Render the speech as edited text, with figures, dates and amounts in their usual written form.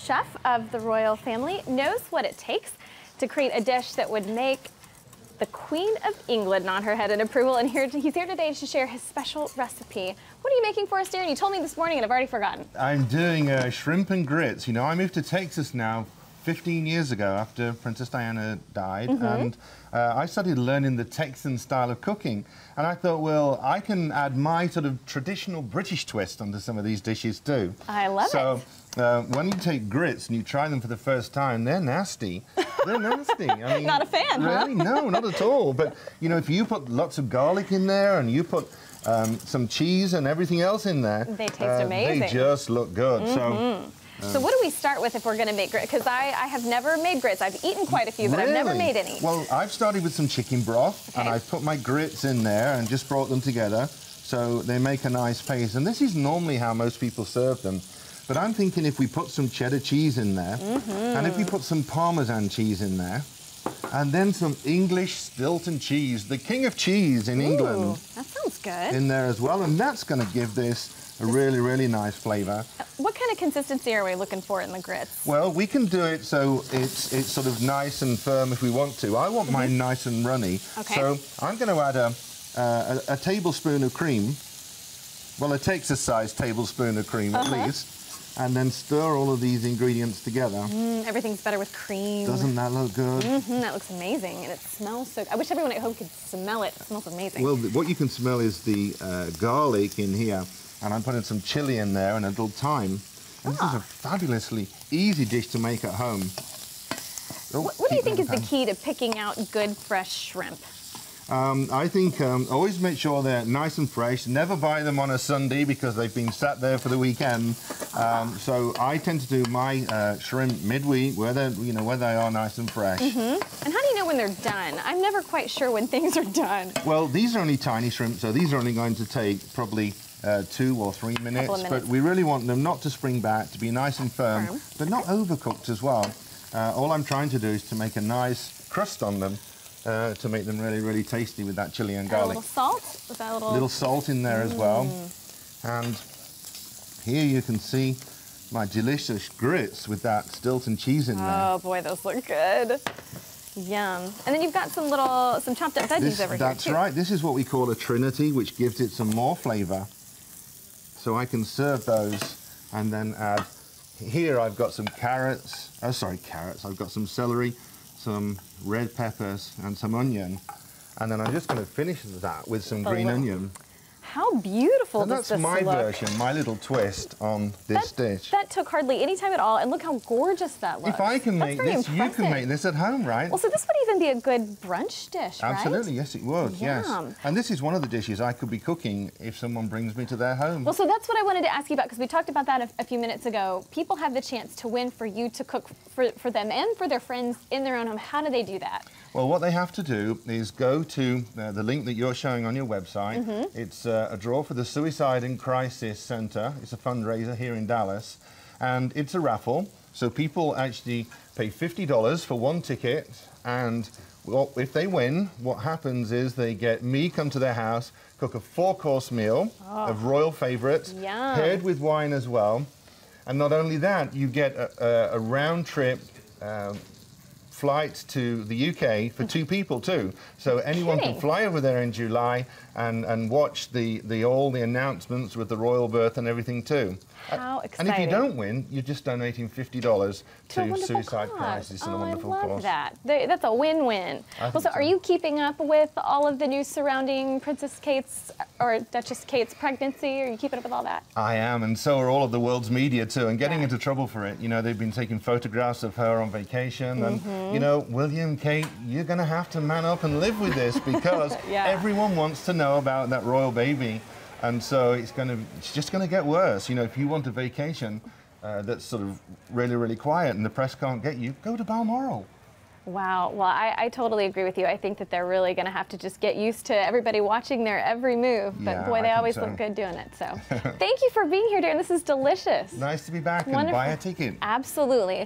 chef of the royal family, knows what it takes to create a dish that would make the Queen of England nod her head in approval, and he's here today to share his special recipe. What are you making for us, Darren? You told me this morning and I've already forgotten. I'm doing shrimp and grits. You know, I moved to Texas now 15 years ago after Princess Diana died, and I started learning the Texan style of cooking. And I thought, well, I can add my sort of traditional British twist onto some of these dishes too. I love it. So when you take grits and you try them for the first time, they're nasty. They're nasty. I mean, not a fan, really? huh? No, not at all. But, you know, if you put lots of garlic in there and you put some cheese and everything else in there, they taste amazing. They just look good. So what do we start with if we're going to make grits? Because I have never made grits. I've eaten quite a few, but I've never made any. Well, I've started with some chicken broth, and I've put my grits in there and just brought them together so they make a nice paste. And this is normally how most people serve them. But I'm thinking if we put some cheddar cheese in there, and if we put some Parmesan cheese in there, and then some English Stilton cheese, the king of cheese in England. That sounds good. In there as well, and that's going to give this a really, really nice flavour. What kind of consistency are we looking for in the grits? Well, we can do it so it's sort of nice and firm if we want to. I want mine nice and runny. Okay. So I'm going to add a tablespoon of cream, well, a Texas-sized tablespoon of cream at least, and then stir all of these ingredients together. Everything's better with cream. Doesn't that look good? That looks amazing, and it smells so good. I wish everyone at home could smell it. It smells amazing. Well, what you can smell is the garlic in here. And I'm putting some chili in there and a little thyme. And this is a fabulously easy dish to make at home. What do you think is the key to picking out good, fresh shrimp? I think always make sure they're nice and fresh. Never buy them on a Sunday because they've been sat there for the weekend. So I tend to do my shrimp midweek where they are nice and fresh. And how do you know when they're done? I'm never quite sure when things are done. Well, these are only tiny shrimp, so these are only going to take probably 2 or 3 minutes, but we really want them not to spring back, to be nice and firm, but not overcooked as well. All I'm trying to do is to make a nice crust on them to make them really, really tasty with that chili and garlic. A little salt? Is that a little salt in there as well. And here you can see my delicious grits with that Stilton cheese in there. Oh boy, those look good. Yum. And then you've got some chopped up veggies over here, That's right. This is what we call a trinity, which gives it some more flavour. So I can serve those and then add, here I've got some carrots, I've got some celery, some red peppers and some onion. And then I'm just going to finish that with some green onion. How beautiful does this look? That's my version, my little twist on this dish. That took hardly any time at all, and look how gorgeous that looks. If I can make this, you can make this at home, right? Well, so this would even be a good brunch dish, right? Absolutely, yes it would, yes. Yum. And this is one of the dishes I could be cooking if someone brings me to their home. Well, so that's what I wanted to ask you about, because we talked about that a few minutes ago. People have the chance to win for you to cook for them and for their friends in their own home. How do they do that? Well, what they have to do is go to the link that you're showing on your website. It's a draw for the Suicide and Crisis Center. It's a fundraiser here in Dallas. And it's a raffle. So people actually pay $50 for one ticket. And if they win, what happens is they get me come to their house, cook a 4-course meal of royal favorites, paired with wine as well. And not only that, you get a round trip flight to the UK for 2 people too. So anyone can fly over there in July and watch all the announcements with the royal birth and everything too. How exciting. And if you don't win, you're just donating $50 to Suicide Crisis and a wonderful cause. I love that. That's a win-win. Well, so are you keeping up with all of the news surrounding Princess Kate's or Duchess Kate's pregnancy? Are you keeping up with all that? I am, and so are all of the world's media too, and getting into trouble for it. You know, they've been taking photographs of her on vacation, and you know, William, Kate, you're going to have to man up and live with this because everyone wants to know about that royal baby. And so it's just going to get worse. You know, if you want a vacation that's sort of really, really quiet and the press can't get you, go to Balmoral. Wow. Well, I totally agree with you. I think that they're really going to have to just get used to everybody watching their every move. But boy, they always look good doing it. So thank you for being here, Darren. This is delicious. Nice to be back. Wonderful. And buy a ticket. Absolutely.